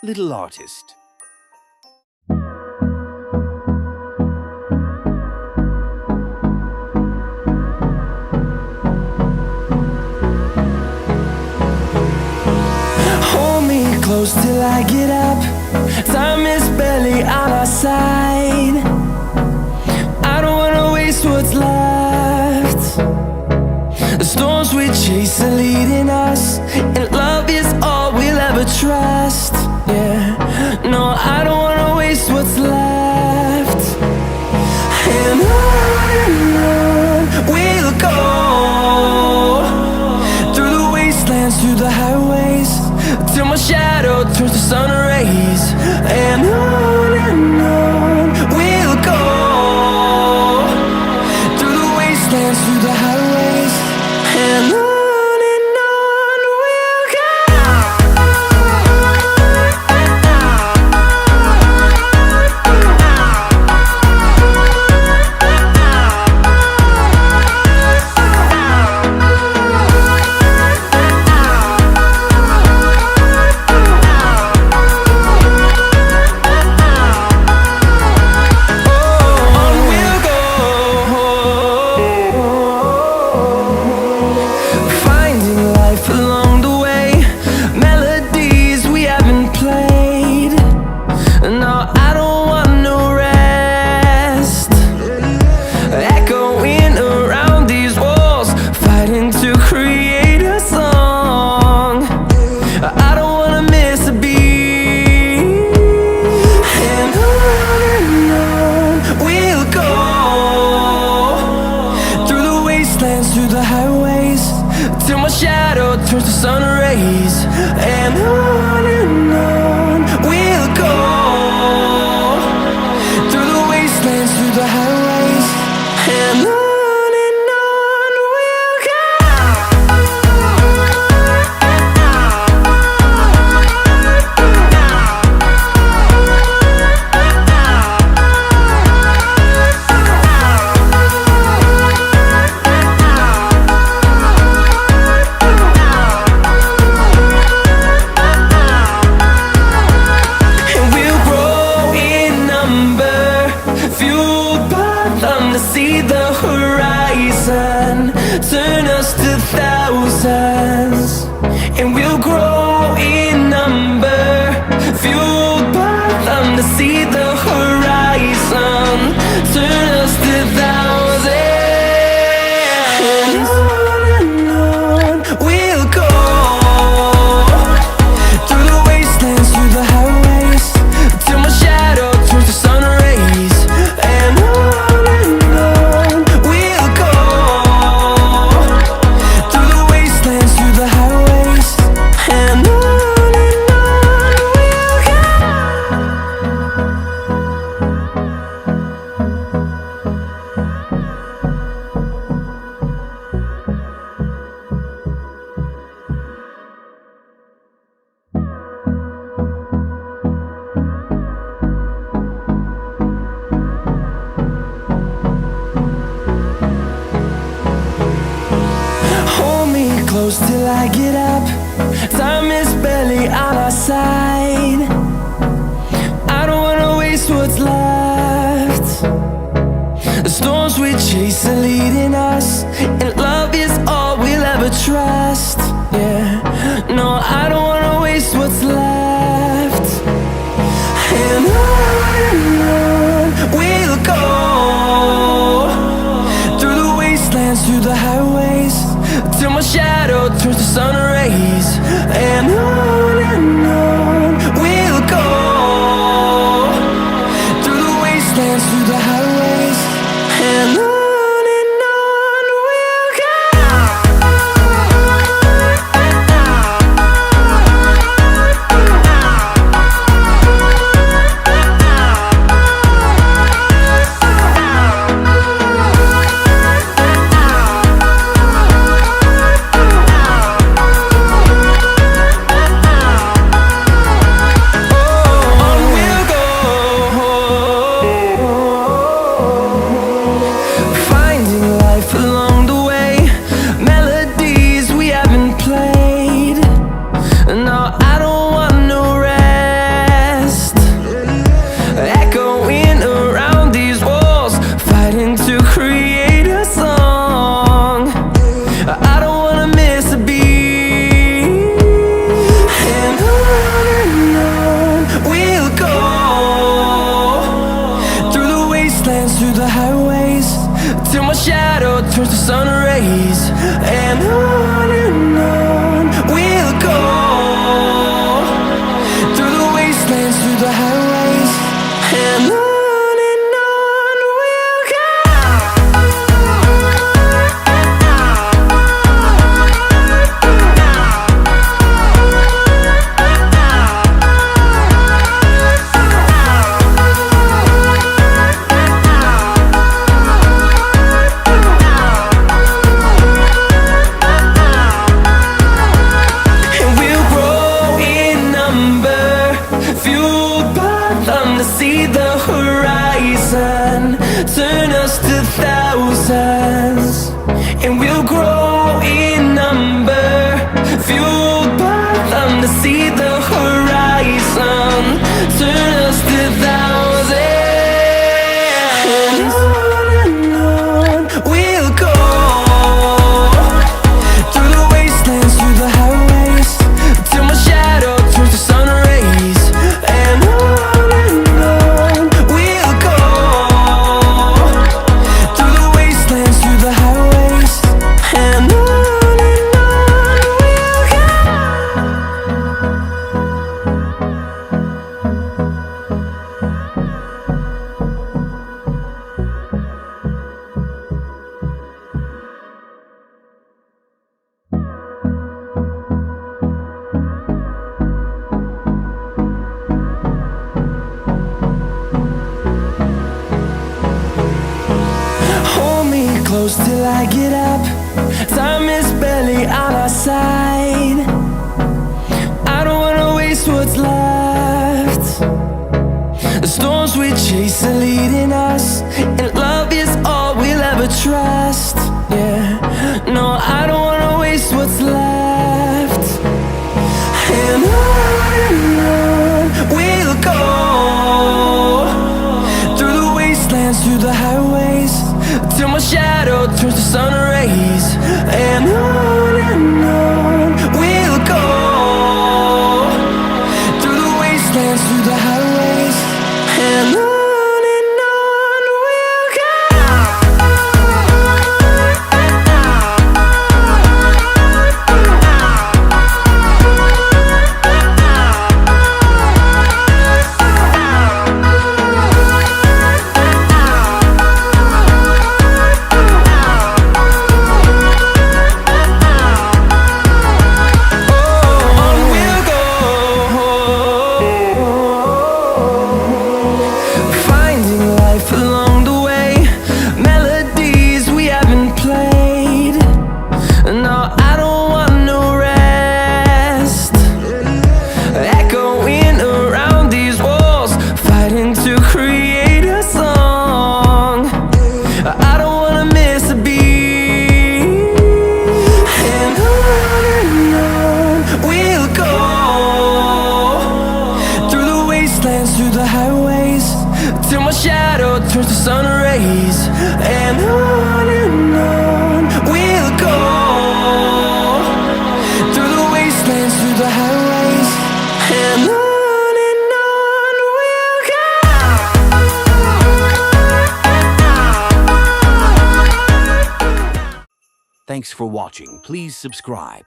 little artist. Hold me close till I get up. Time is barely on our side. I don't wanna waste what's left. The storms we chase are leading us, and love is all we'll ever trust. Yeah, no, I don't wanna waste what's left. And on we'll go, through the wastelands, through the highways, till my shadow turns to sun rays. And on we'll go, through the wastelands, through the highways, and on we'll go. Through the highways, till my shadow turns to sun rays. And on we'll go, through the wastelands, through the highways, and on we'll go. See the horizon, turn us to thousands, and we'll grow in number, fueled by them. To see the horizon, turn us to thousands, and on we'll go, through the wastelands, through the highways, till my shadow turns to sun rays. And close till I get up. Time is barely on our side. I don't wanna waste what's left. The storms we chase are leading us, and love is all we'll ever trust. Yeah, no, I don't wanna waste what's left. And on we'll go, through the wastelands, through the highways, till my shadow turns to sun rays. And on we'll go, through the wastelands, through the highways, and on. close till I get up. Time is barely on our side. I don't wanna waste what's left. The storms we chase are leading us, and love is all we'll ever trust. Yeah, no, I don't wanna waste what's left. And on we'll go, through the wastelands, through the highways, till my shadow turns to sun rays. And on we'll go, through the wastelands, through the highways, and on. Through the highways, till my shadow turns to sun rays. And on we'll go, through the wastelands, through the highways, and on we'll go. Thanks for watching. Please subscribe.